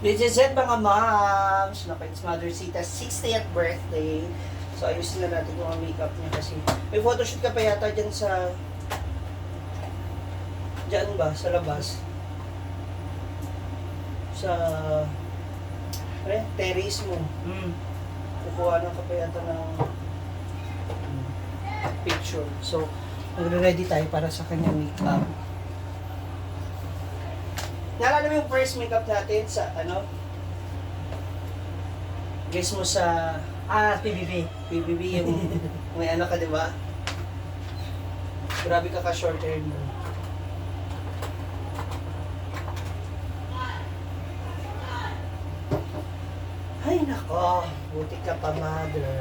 Legit mga moms, naku, it's Mother Sita's 60th birthday. So, ayusin na natin yung makeup niya kasi may photoshoot ka pa yata dyan sa... Diyan ba? Sa labas? Sa... terrace mo. Kukuha ka pa yata ng picture. So, magre-ready tayo para sa kanyang makeup. Naalala mo yung first makeup natin sa ano? Guess mo sa PBB. PBB yung may ano ka, di ba? Grabe ka short hair mo. Ay nako, buti ka pa, mother.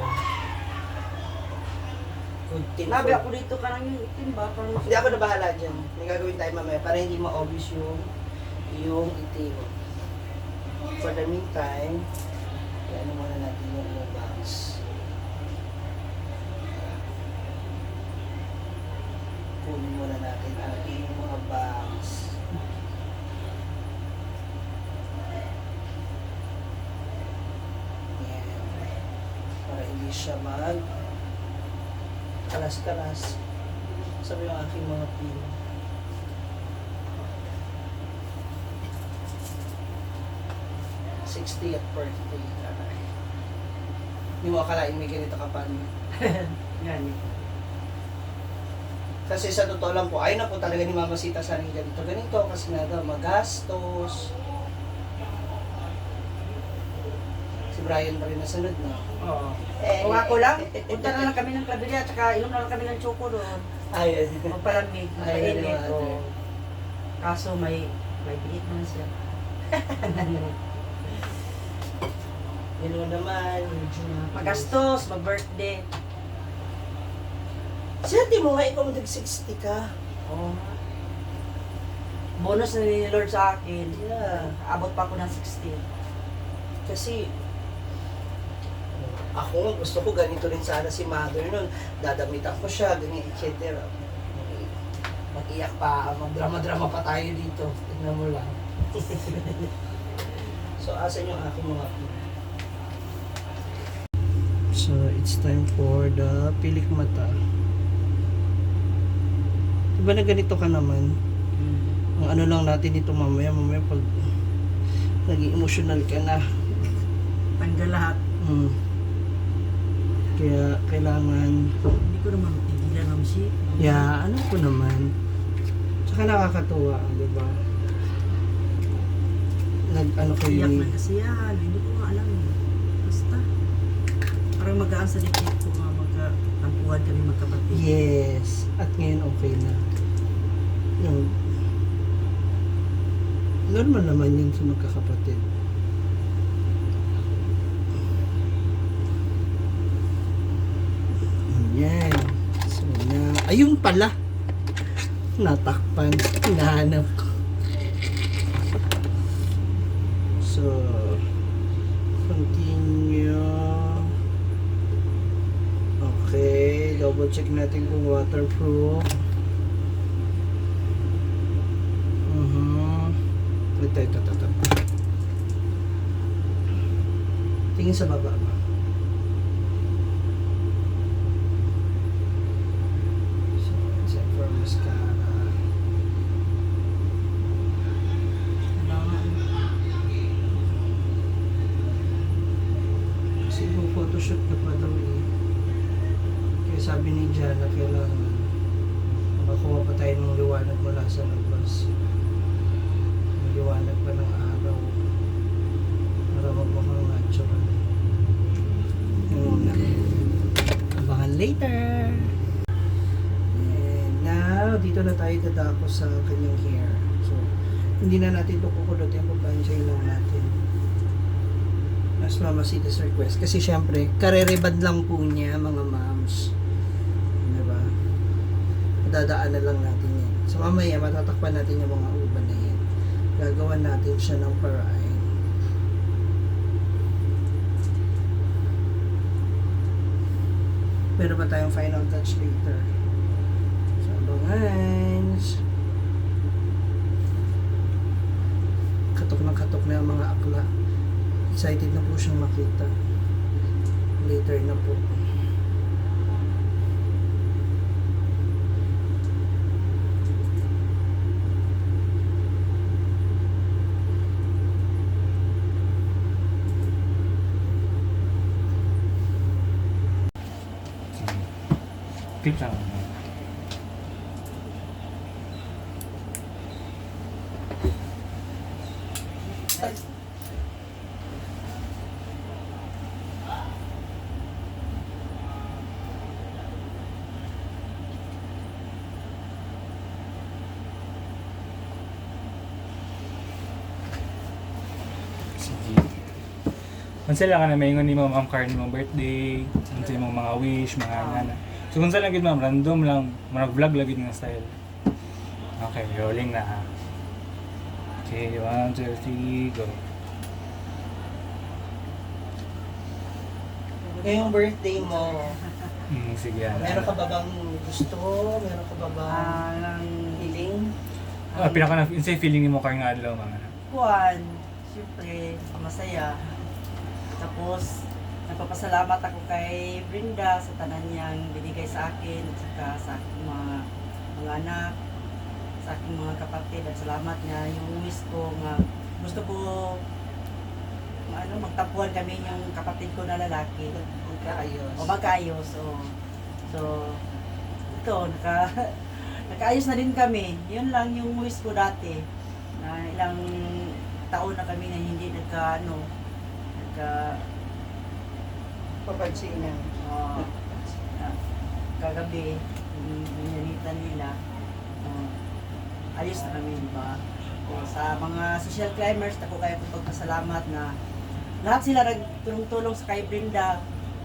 Good thing Nabi for- ako dito ka lang yung itim ba? Parang Hindi ako na bahala dyan. May gagawin tayo mamaya para hindi ma-obvious yung itim. For the meantime, ano muna natin yung bangs. Kunin muna natin ang ating mga bangs. Yan. Para hindi siya kalas-kalas. Sabi yung aking mga pin. th birthday. Aray. Hindi mo akalain may ganito ka pa. yan. Kasi sa totoo lang po, ayaw na po talaga ni Mama Sita sa rin ganito. Ganito kasi nga daw, magastos. Si Brian pa rin nasunod na. Oo. Eh, Kung ako lang, punta na lang kami ng kabila, tsaka inom na lang kami ng choco doon. Ayun. Magpalamig, Ayun, magpainit. ate. Oo. Kaso may biit naman siya. Yun mo naman, medyo na. Magastos, mag-birthday. Siyempre mo nga ikaw mag-60 ka. Oo. Bonus na ni Lord sa akin. Yeah. Abot pa ako ng 60. Kasi, ako gusto ko ganito rin sana si mother nun. Dadamitan ko siya, ganyan, etc. Mag-iyak pa, magdrama-drama pa tayo dito. Tignan mo lang. So, asan yung aking mga pin? So, it's time for the pilik mata. Diba na ganito ka naman? Ang ano lang natin dito mamaya pag naging emotional ka na. Tanggal lahat. Kaya kailangan, Hindi ko naman tigilan ng si. ano ko naman. Tsaka nakakatuwa, di ba? Ano ko Iyak na yun. kasi yan. Hindi ko nga alam. Basta. Parang magaan sa dikit ko nga magkatampuhan kami magkapatid. Yes. At ngayon okay na. Yung, normal naman yun sa magkakapatid. Yan. So, ayun pala. Natakpan. Hinahanap ko. So, continue. Okay. Double check natin kung waterproof. Ito. Tingin sa baba ba? So, check for mascara. Kailangan. Kasi kung photoshoot ka pa daw eh. Kaya sabi ni Jana, kailangan makakuha pa tayo ng liwanag mula sa labas. May liwanag pa ng araw. Para magmukhang natural. Abangan later! And now, dito na tayo dadako sa kanyang hair. So, hindi na natin ito kukulotin, papansyahin lang natin. Mas Mama Sita's request. Kasi syempre, karerebad lang po niya, mga moms. Diba? Dadaan na lang natin yan. So mamaya, matatakpan natin yung mga uban na yan. Gagawan natin siya ng paraan. Meron pa tayong final touch later. So, abangan. katok na ang mga akla. Excited na po siyang makita. Later na po. Clip lang. Sige. Unsa lang ka na maingon ni Ma'am card ni mong birthday, unsa imong mga wish, mga nana. So kung saan lang gid ma'am, random lang, mag-vlog lagi nga style. Okay, rolling na ha. Okay, 1, 2, 3, go. Ngayong birthday mo, Sige yan. meron ka ba bang gusto? Meron ka ba bang feeling? Pinaka na, insay feeling ni mo kayo nga adlaw mga. Kuan, siyempre, masaya. Tapos, nagpapasalamat ako kay Brenda sa tanan niyang binigay sa akin at saka sa aking mga anak, sa aking mga kapatid at salamat niya yung wish ko nga gusto ko magtapuan kami yung kapatid ko na lalaki Magkaayos. o magkaayos. So ito, nakaayos na din kami. Yun lang yung wish ko dati na ilang taon na kami na hindi Papansinan. kagabi binalitan nila ayos na kami, di ba? Sa mga social climbers, ako kayo pagpasalamat na lahat sila nagtulong-tulong sa kay Brenda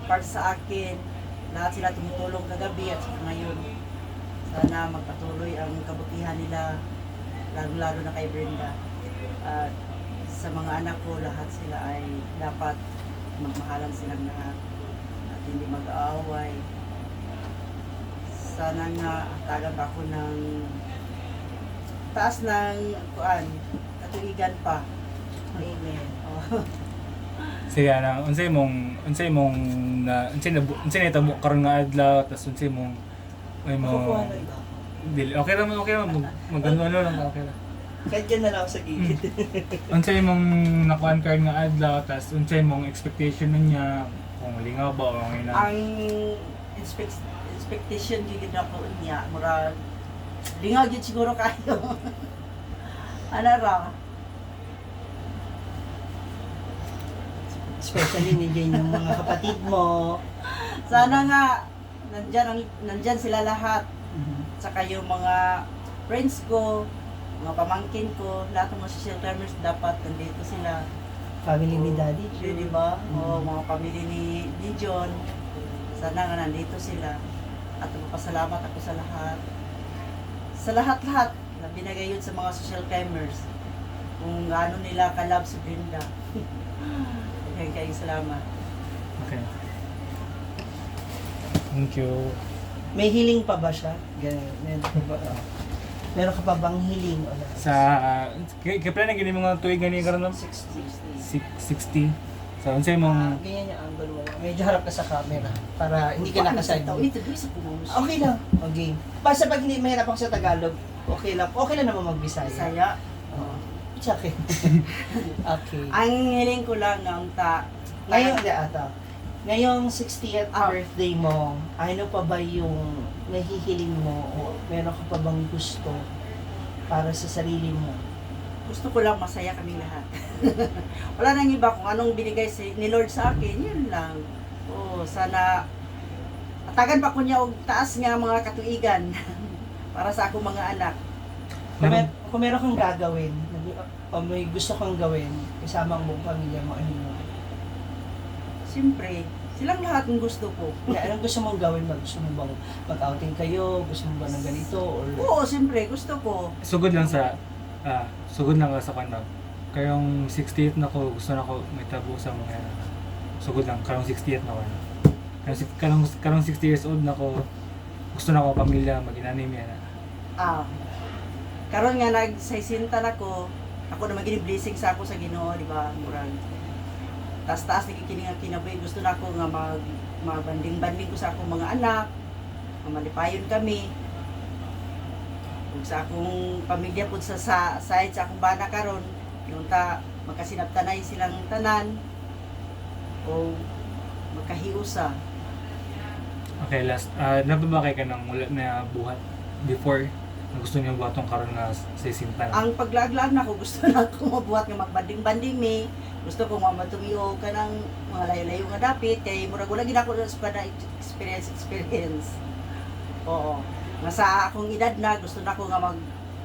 para sa akin. Lahat sila tumutulong kagabi at saka ngayon. Sana magpatuloy ang kabutihan nila, lalo-lalo na kay Brenda. At sa mga anak ko, lahat sila ay dapat magmahalan silang lahat at hindi mag-aaway. Sana nga tagan pa ako ng taas ng katuigan pa. Amen. Oh. Sige na, unsay na tabo karon nga adlaw, tas unsay mong Makukuha na lang. okay lang magano lang okay lang. Kahit dyan na lang ako sa gilid. Unsay mong nakuan card nga adlaw, tas unsay mong expectation niya kung lingaw ba o ngayon na. Ang expectation gid na ko niya, murag lingaw gid siguro kayo. Ano ra? Especially nandiyan yung mga kapatid mo. Sana nga nandyan sila lahat. Saka yung mga friends ko, mga pamangkin ko, lahat ng mga social climbers dapat nandito sila. Family ni Daddy. Di ba? O mga pamilya ni John. Sana nga nandito sila. At magpasalamat ako sa lahat. Sa lahat-lahat na binigay yun sa mga social climbers. Kung gaano nila kalab si Brenda. Kaya salamat. Okay. Thank you. May hiling pa ba siya? Meron ka pa bang hiling? Wala. Sa kaya pala na gini mga tuig gani karon ma'am? 60. So unsay mong Ganyan yung angle mo. Medyo harap ka sa camera para hindi ka nakaside. Ito, isa po mo. Okay lang. Okay. Basta pag hindi mahirap ako sa Tagalog, okay lang. Okay lang naman magbisaya. Saya. Oo. It's okay. Okay. Ang hiling ko lang ng Ngayong, ngayong 60th Ah. birthday mo, ano pa ba yung nahihiling mo o meron ka pa bang gusto para sa sarili mo? gusto ko lang masaya kami lahat. Wala nang iba kung anong binigay ni Lord sa akin, yun lang. Sana atagan pa ko niya og taas nga mga katuigan para sa akong mga anak. Kung meron kang gagawin, o may gusto kang gawin, kasama ang buong pamilya mo, ano mo? Siyempre, silang lahat ng gusto ko. Kaya anong gusto mong gawin? Gusto mo bang mag-outing kayo? Gusto mo ba ng ganito? Or... Oo, siyempre, gusto ko. sugod lang sa kanang kayong 60th na ko gusto na ko may tabo sa mga sugod lang karong 60th na ko karong 60 years old na ko gusto na ko pamilya mag-inanim yan Karon nga nag-60 na ko, ako naman gini blessing sa ako sa Ginoo, di ba? Murag taas-taas nagkikini nga kinabuhi, gusto na ako nga mabanding-banding ko sa akong mga anak, malipayon kami. Ug sa akong pamilya pud sa side sa akong bana karon, yung magkasinabtanay silang tanan o magkahiusa. Okay, last. Nababakay ka ng wala na buhat before na gusto niyo buhaton karon nga sa sinta. Ang paglaag-laag na ko, gusto na ako mabuhat nga magbanding-banding mi. Gusto ko matumiyo ka ng mga layo-layo nga dapit. Kay murag wala gid ako na experience. Oo. Nga sa akong edad na, gusto na ko nga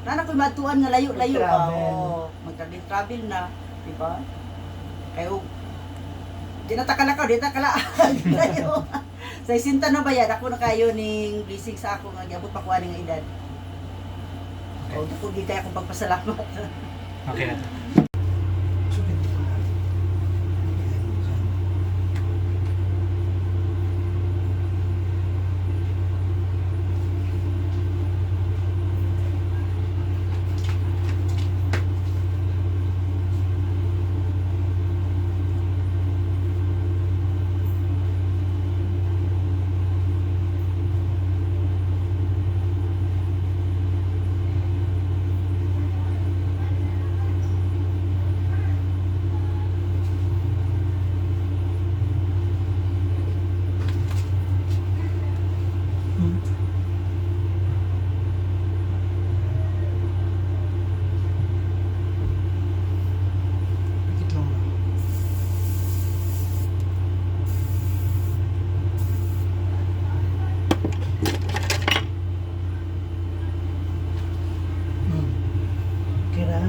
na ko matuan nga layo-layo. Mag-travel. Oo. Mag-travel na. Diba? Kayo, di na takala layo. Sa isinta na ba yan? Ako na kayo ning blessing sa ako nga giabot pa ko ani nga edad. O, kung di tayo akong pagpasalamat. Okay na. Sugat dito na. Pikit lang na. Okay na.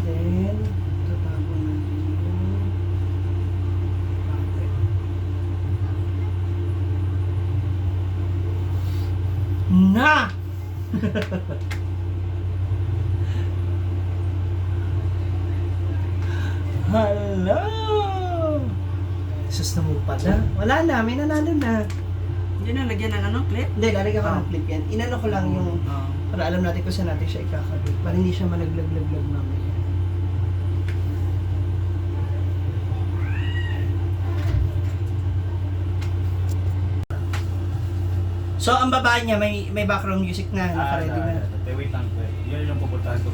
Then, tatapon natin yung bakit. Na! Hello! Sus na mo pala. Wala na, may nanalo na. Hindi na lagyan ng ano, clip? Hindi, lalagyan ko ng clip yan. Inano ko lang yung, para alam natin kung saan natin siya ikakabit. Para hindi siya malaglag-laglag mamaya. So, ang baba niya, may background music na, naka-ready na. Wait lang. Yan yung pupuntahan ko.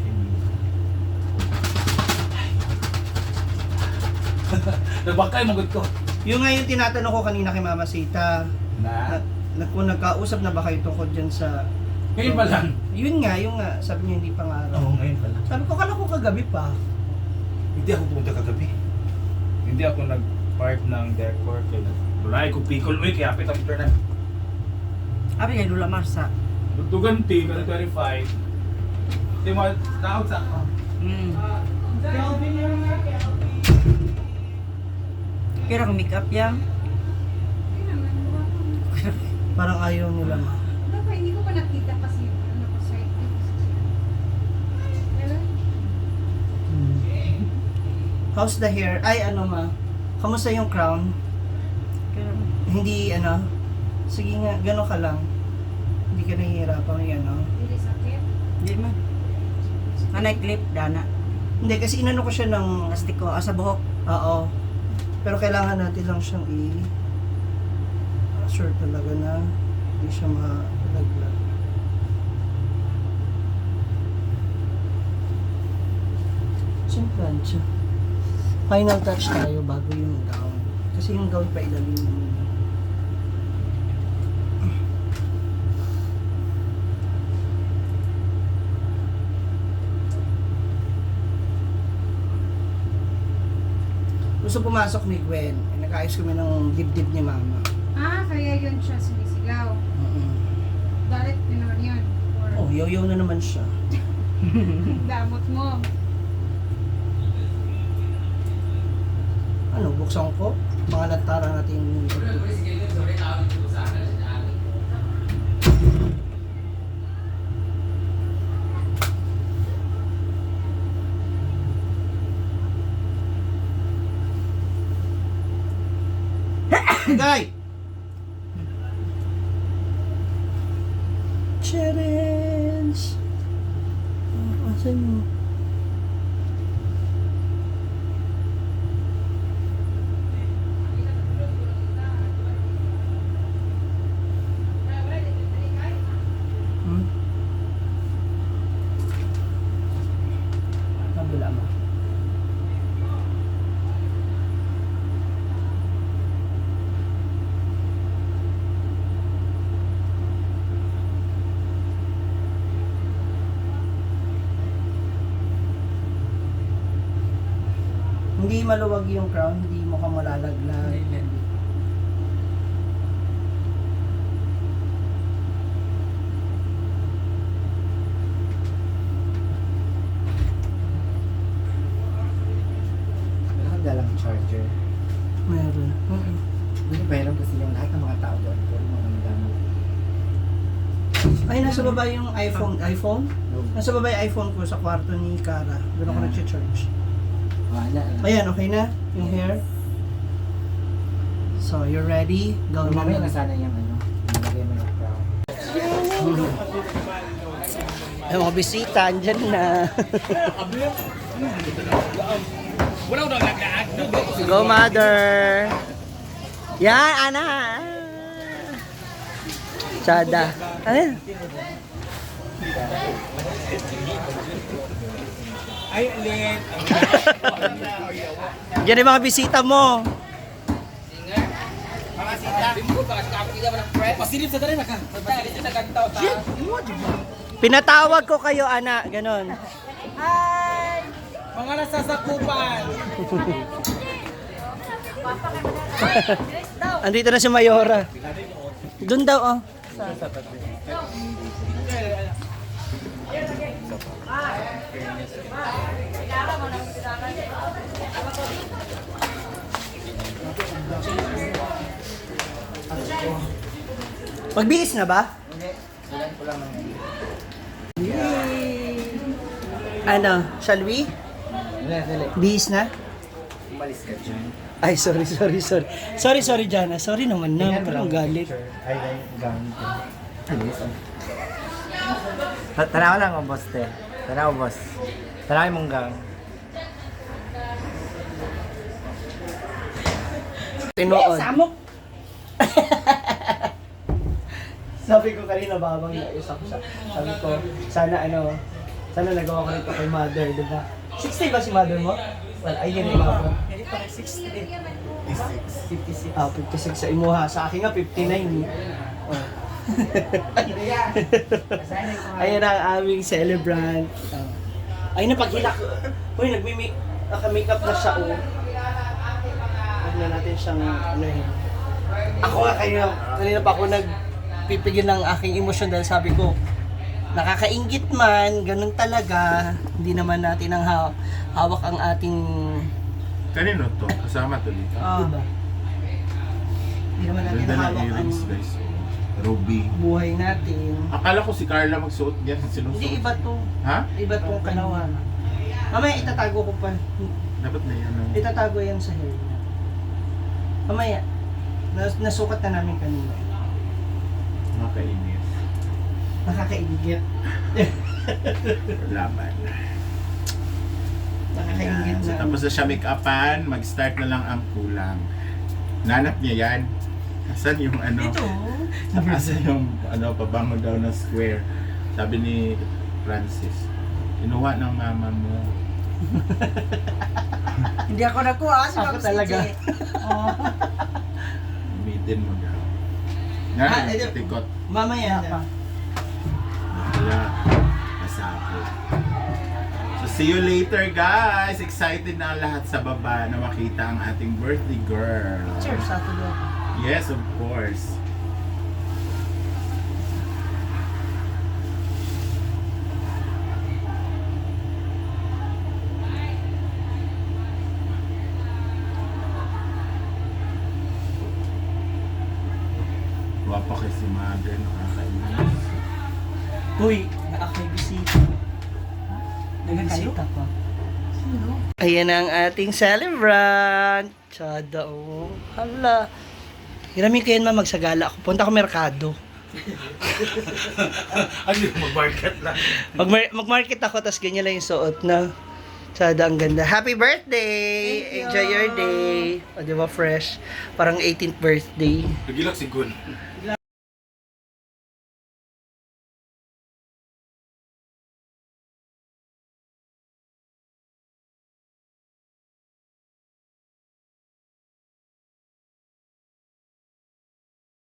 Nabakay magod ko. Yung nga yung tinatanong ko kanina kay Mama Sita, kung nagkausap na ba kayo tungkol dyan sa... Ngayon pa lang. Yun nga, sabi niya hindi pa nga araw. Oo, ngayon pa lang. Sabi ko, kala ko kagabi pa. Hindi ako pumunta kagabi. Hindi ako nag-part ng decor. Wala ko pikol. Uy, kaya apit ang internet. Abi kay Lula Marsa. Tuganti, kada 25. Hindi mo, naog sa ako. Kira kung make up yan. Parang ayaw nila ma. Ano pa, hindi ko pa nakita kasi ano ko sa How's the hair? Ay, ano ma? Kamusta yung crown? Kira Hindi, ano? Sige nga, gano'n ka lang. Hindi ka nahihirapan yung ano. Hindi sakit. Hindi man. Anay clip, dana. Hindi, kasi inano ko siya ng... Plastiko, sa buhok. Oo. Pero kailangan natin lang siyang sure talaga na hindi siya malaglag. Siyang plancha. Final touch tayo bago yung gown. Kasi yung gown pa ilalim mo. Gusto pumasok ni Gwen. Nag-ayos kami ng dibdib ni Mama. Ah, kaya yun siya sumisigaw. Dalit din naman yun. Oh, Or yoyo na naman siya. damot mo. Ano, buksan ko? Mga lantara natin yung dibdib. Guy! Challenge! Asan mo? kabila mo. Hindi maluwag yung crown, hindi mo ka malalaglag. Meron dalang charger. Meron. Meron kasi yung lahat ng mga tao doon po yung mga gamit. Ay, nasa baba yung iPhone? Nasa baba yung iPhone ko sa kwarto ni Cara. Doon ako nag-charge. Wala. Ayan, okay na? Yung hair? So, you're ready? Go na Mamaya na na. sana yung ano. Nilagay mo yung crown. Ay, mga bisita, andyan na. Go, mother! Yan, Ana! Tsada. Ano yan? Ay, alin. Yan yung mga bisita mo. Pinatawag ko kayo, Ana. Ganon. Mga nasasakupan. Andito na si Mayora. Doon daw, oh. Magbihis na ba? Sulan ko lang ng Ano, shall we? Dali. Bihis na? Umalis ka dyan. Ay, sorry, Jana. Sorry naman na. Parang galit. Ay, gamit ko. Tanaw lang ang boss, te. Tanaw, boss. Tanaw mong gang. Tinood. Samok. Sabi ko kanina babang naisap siya. Sabi ko, sana nagawa ko nito kay mother, di ba? 60 ba si mother mo? Well, ay yun yung Hindi pa 60. 56. 56 sa imuha. Sa akin nga, 59. Oh. Ayan ang aming celebrant. Ay, napaghilak. Uy, naka-makeup na siya, oh. Huwag na natin siyang, ano eh. Ako nga, kanina pa ako nagpipigil ng aking emosyon dahil sabi ko, nakakaingit man, ganun talaga. Hindi naman natin ang hawak ang ating... Kanino to? Kasama to dito. Diba? Hindi naman natin Ganda ng hawak ang earrings guys. Oh. Ruby. buhay natin. Akala ko si Carla magsuot niyan. Sinusuot. Hindi, iba to. Ha? Iba tong kanawa. Mamaya itatago ko pa. Dapat na yan. Oh. Itatago yan sa hair niya. Mamaya. Nasukat na namin kanina. Nakakainis. Nakakaingit. Laban. Nakakaingit So, na. tapos na siya make-upan, mag-start na lang ang kulang. Nanap niya yan. Asan yung ano? Ito. Asan yung pabango daw na square? Sabi ni Francis. Kinuha ng mama mo. Hindi ako nakuha. Si Ako Ma'am talaga. CJ. Oh. Gamitin mo daw. Ah, Nga, ito. tikot. Mamaya na. Wala. Masako. So, see you later, guys! Excited na ang lahat sa baba na makita ang ating birthday girl. Cheers sa tulo. Yes, of course. Guwapa kay si mother, nakakainis. Uy, nakakay bisita. Nagbisita pa. Ayan ang ating celebrant. Tsada, oh. Hala. Hiramin ko yan, ma, magsagala ako. Punta ako merkado. Ano yung mag-market lang? Mag-market ako, tas ganyan lang yung suot na. Tsada, ang ganda. Happy birthday! Thank you. Enjoy your day. O, di ba, fresh? Parang 18th birthday. Nagilak si Gun.